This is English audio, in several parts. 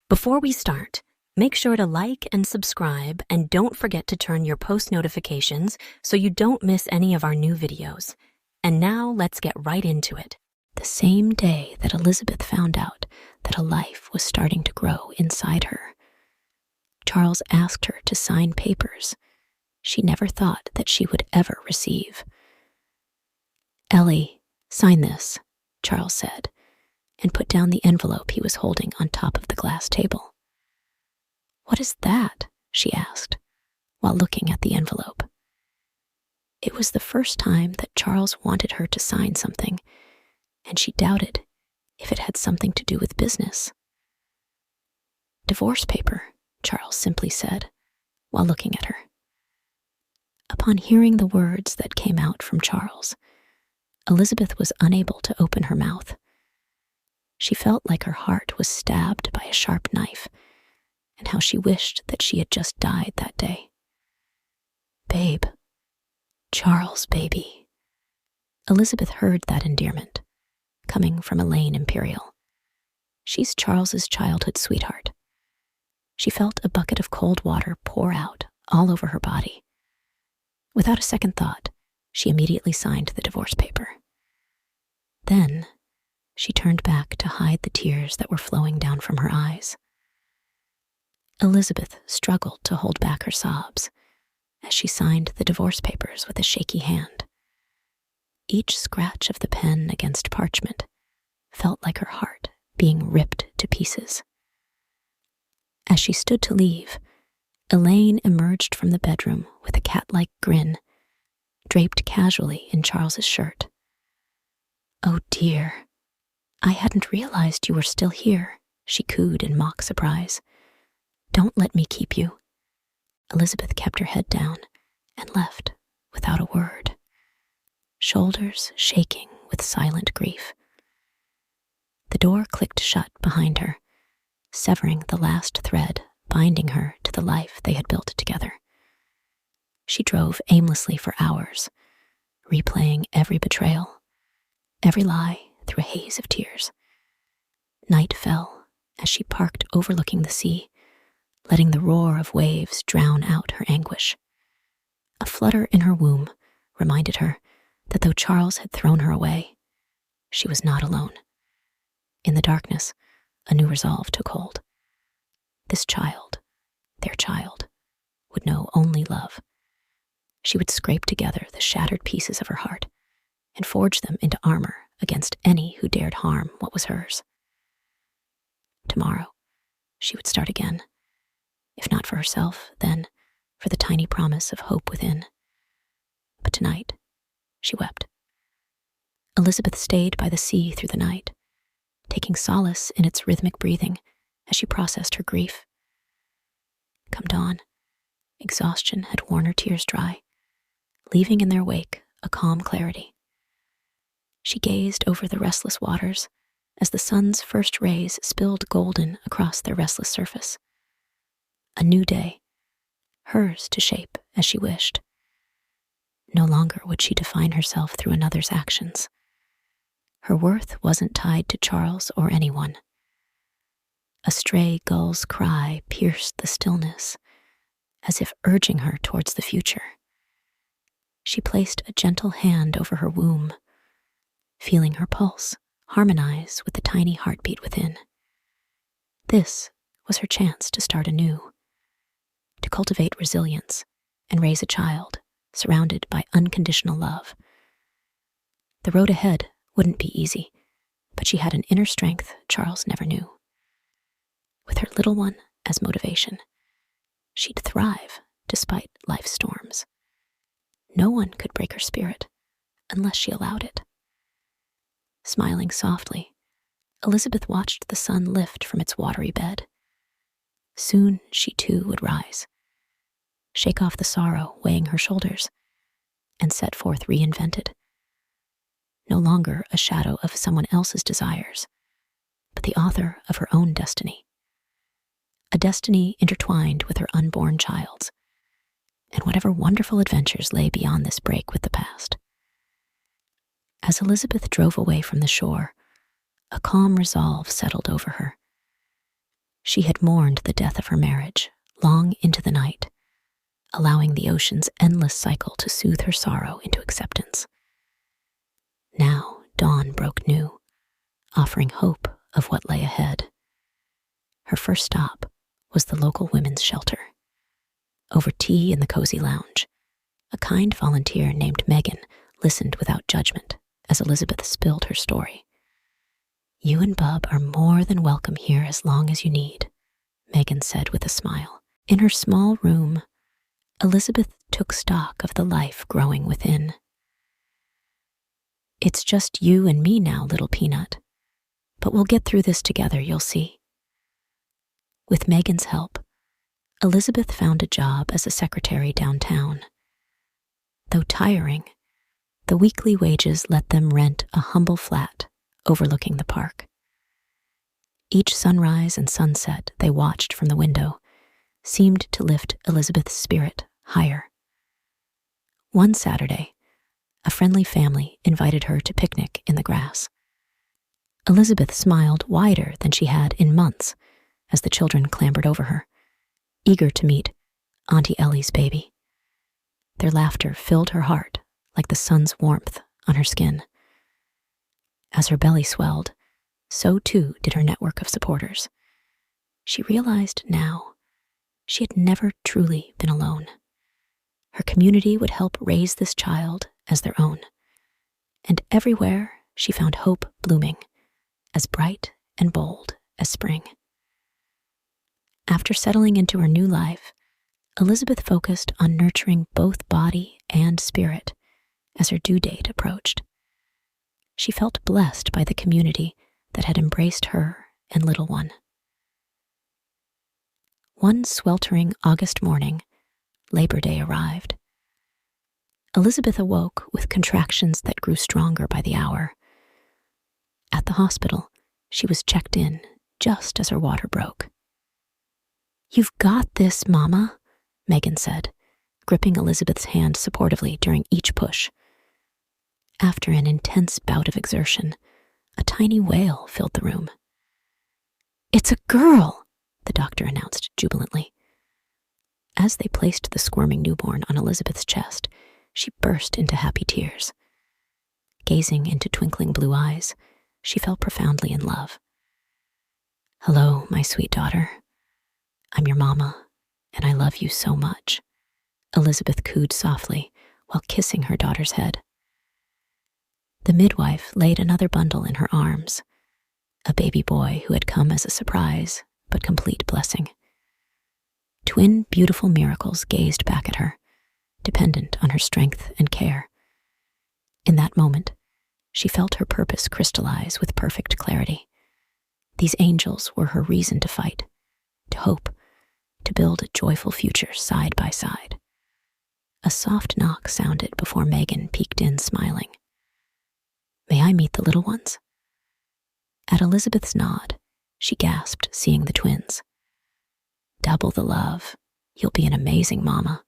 Before we start, make sure to like and subscribe, and don't forget to turn your post notifications so you don't miss any of our new videos. And now let's get right into it. The same day that Elizabeth found out that a life was starting to grow inside her, Charles asked her to sign papers she never thought that she would ever receive. "Ellie, sign this," Charles said, and put down the envelope he was holding on top of the glass table. "What is that?" she asked, while looking at the envelope. It was the first time that Charles wanted her to sign something, and she doubted if it had something to do with business. "Divorce paper," Charles simply said, while looking at her. Upon hearing the words that came out from Charles, Elizabeth was unable to open her mouth. She felt like her heart was stabbed by a sharp knife, and how she wished that she had just died that day. "Babe. Charles, baby." Elizabeth heard that endearment, coming from Elaine Imperial. She's Charles's childhood sweetheart. She felt a bucket of cold water pour out all over her body. Without a second thought, she immediately signed the divorce paper. Then, she turned back to hide the tears that were flowing down from her eyes. Elizabeth struggled to hold back her sobs as she signed the divorce papers with a shaky hand. Each scratch of the pen against parchment felt like her heart being ripped to pieces. As she stood to leave, Elaine emerged from the bedroom with a cat-like grin, draped casually in Charles's shirt. "Oh dear, I hadn't realized you were still here," she cooed in mock surprise. "Don't let me keep you." Elizabeth kept her head down and left without a word, shoulders shaking with silent grief. The door clicked shut behind her, severing the last thread binding her to the life they had built together. She drove aimlessly for hours, replaying every betrayal, every lie through a haze of tears. Night fell as she parked overlooking the sea, letting the roar of waves drown out her anguish. A flutter in her womb reminded her that though Charles had thrown her away, she was not alone. In the darkness, a new resolve took hold. This child, their child, would know only love. She would scrape together the shattered pieces of her heart and forge them into armor against any who dared harm what was hers. Tomorrow, she would start again. If not for herself, then for the tiny promise of hope within. But tonight, she wept. Elizabeth stayed by the sea through the night, taking solace in its rhythmic breathing as she processed her grief. Come dawn, exhaustion had worn her tears dry, leaving in their wake a calm clarity. She gazed over the restless waters as the sun's first rays spilled golden across their restless surface. A new day, hers to shape as she wished. No longer would she define herself through another's actions. Her worth wasn't tied to Charles or anyone. A stray gull's cry pierced the stillness, as if urging her towards the future. She placed a gentle hand over her womb, feeling her pulse harmonize with the tiny heartbeat within. This was her chance to start anew, to cultivate resilience and raise a child surrounded by unconditional love. The road ahead wouldn't be easy, but she had an inner strength Charles never knew. With her little one as motivation, she'd thrive despite life's storms. No one could break her spirit unless she allowed it. Smiling softly, Elizabeth watched the sun lift from its watery bed. Soon she too would rise, shake off the sorrow weighing her shoulders, and set forth reinvented. No longer a shadow of someone else's desires, but the author of her own destiny. A destiny intertwined with her unborn child's, and whatever wonderful adventures lay beyond this break with the past. As Elizabeth drove away from the shore, a calm resolve settled over her. She had mourned the death of her marriage long into the night, allowing the ocean's endless cycle to soothe her sorrow into acceptance. Now dawn broke new, offering hope of what lay ahead. Her first stop was the local women's shelter. Over tea in the cozy lounge, a kind volunteer named Megan listened without judgment as Elizabeth spilled her story. "You and Bub are more than welcome here as long as you need," Megan said with a smile. In her small room, Elizabeth took stock of the life growing within. "It's just you and me now, little peanut. But we'll get through this together, you'll see." With Megan's help, Elizabeth found a job as a secretary downtown. Though tiring, the weekly wages let them rent a humble flat overlooking the park. Each sunrise and sunset they watched from the window seemed to lift Elizabeth's spirit higher. One Saturday, a friendly family invited her to picnic in the grass. Elizabeth smiled wider than she had in months as the children clambered over her, eager to meet Auntie Ellie's baby. Their laughter filled her heart like the sun's warmth on her skin. As her belly swelled, so too did her network of supporters. She realized now she had never truly been alone. Her community would help raise this child as their own. And everywhere she found hope blooming, as bright and bold as spring. After settling into her new life, Elizabeth focused on nurturing both body and spirit as her due date approached. She felt blessed by the community that had embraced her and little one. One sweltering August morning, Labor Day arrived. Elizabeth awoke with contractions that grew stronger by the hour. At the hospital, she was checked in just as her water broke. "You've got this, Mama," Megan said, gripping Elizabeth's hand supportively during each push. After an intense bout of exertion, a tiny wail filled the room. "It's a girl," the doctor announced jubilantly. As they placed the squirming newborn on Elizabeth's chest, she burst into happy tears. Gazing into twinkling blue eyes, she fell profoundly in love. "Hello, my sweet daughter. I'm your mama, and I love you so much," Elizabeth cooed softly while kissing her daughter's head. The midwife laid another bundle in her arms, a baby boy who had come as a surprise but complete blessing. Twin beautiful miracles gazed back at her, dependent on her strength and care. In that moment, she felt her purpose crystallize with perfect clarity. These angels were her reason to fight, to hope, to build a joyful future side by side. A soft knock sounded before Megan peeked in smiling. "May I meet the little ones?" At Elizabeth's nod, she gasped, seeing the twins. "Double the love. You'll be an amazing mama."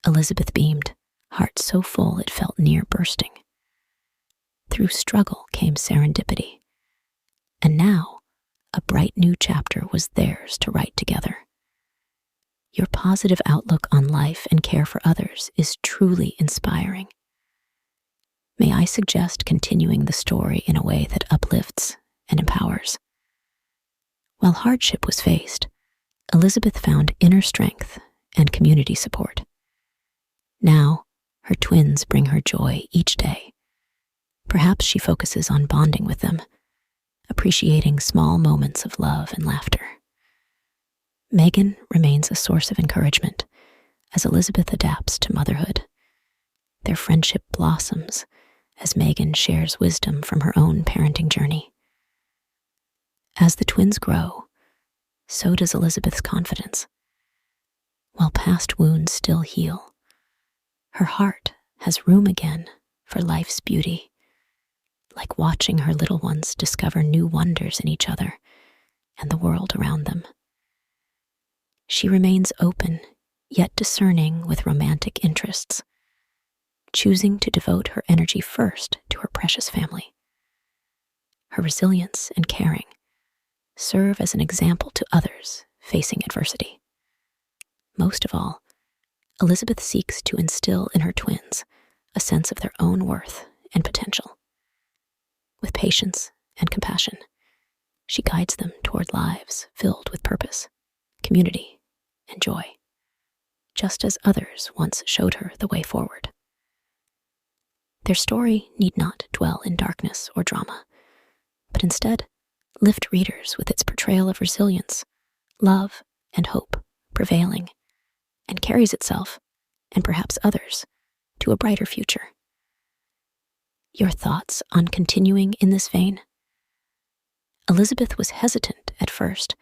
Elizabeth beamed, heart so full it felt near bursting. Through struggle came serendipity, and now a bright new chapter was theirs to write together. Your positive outlook on life and care for others is truly inspiring. May I suggest continuing the story in a way that uplifts and empowers? While hardship was faced, Elizabeth found inner strength and community support. Now, her twins bring her joy each day. Perhaps she focuses on bonding with them, appreciating small moments of love and laughter. Megan remains a source of encouragement as Elizabeth adapts to motherhood. Their friendship blossoms as Megan shares wisdom from her own parenting journey. As the twins grow, so does Elizabeth's confidence. While past wounds still heal, her heart has room again for life's beauty, like watching her little ones discover new wonders in each other and the world around them. She remains open, yet discerning with romantic interests, choosing to devote her energy first to her precious family. Her resilience and caring serve as an example to others facing adversity. Most of all, Elizabeth seeks to instill in her twins a sense of their own worth and potential. With patience and compassion, she guides them toward lives filled with purpose, community, and joy, just as others once showed her the way forward. Their story need not dwell in darkness or drama, but instead lift readers with its portrayal of resilience, love, and hope prevailing, and carries itself, and perhaps others, to a brighter future. Your thoughts on continuing in this vein? Elizabeth was hesitant at first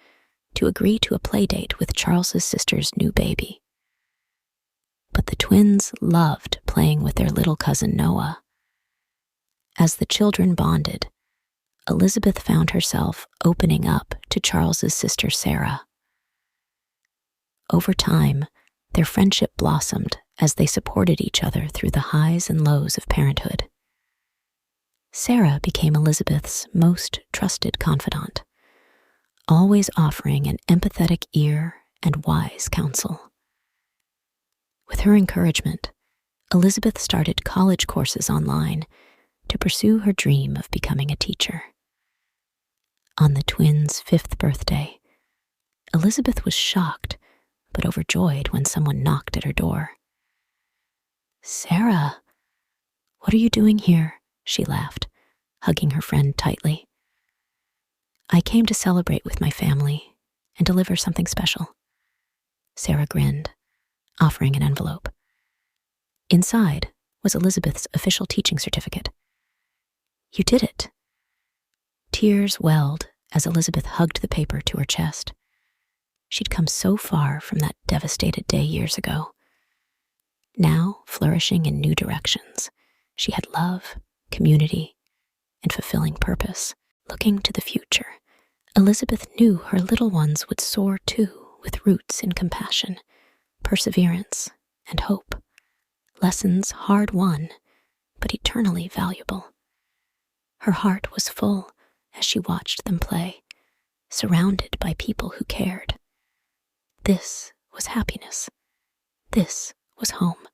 to agree to a playdate with Charles's sister's new baby. But the twins loved playing with their little cousin Noah. As the children bonded, Elizabeth found herself opening up to Charles's sister Sarah. Over time, their friendship blossomed as they supported each other through the highs and lows of parenthood. Sarah became Elizabeth's most trusted confidant, always offering an empathetic ear and wise counsel. With her encouragement, Elizabeth started college courses online to pursue her dream of becoming a teacher. On the twins' 5th birthday, Elizabeth was shocked but overjoyed when someone knocked at her door. "Sarah, what are you doing here?" she laughed, hugging her friend tightly. "I came to celebrate with my family and deliver something special." Sarah grinned, offering an envelope. Inside was Elizabeth's official teaching certificate. "You did it." Tears welled as Elizabeth hugged the paper to her chest. She'd come so far from that devastated day years ago. Now, flourishing in new directions, she had love, community, and fulfilling purpose. Looking to the future, Elizabeth knew her little ones would soar too, with roots in compassion, perseverance, and hope. Lessons hard won, but eternally valuable. Her heart was full as she watched them play, surrounded by people who cared. This was happiness. This was home.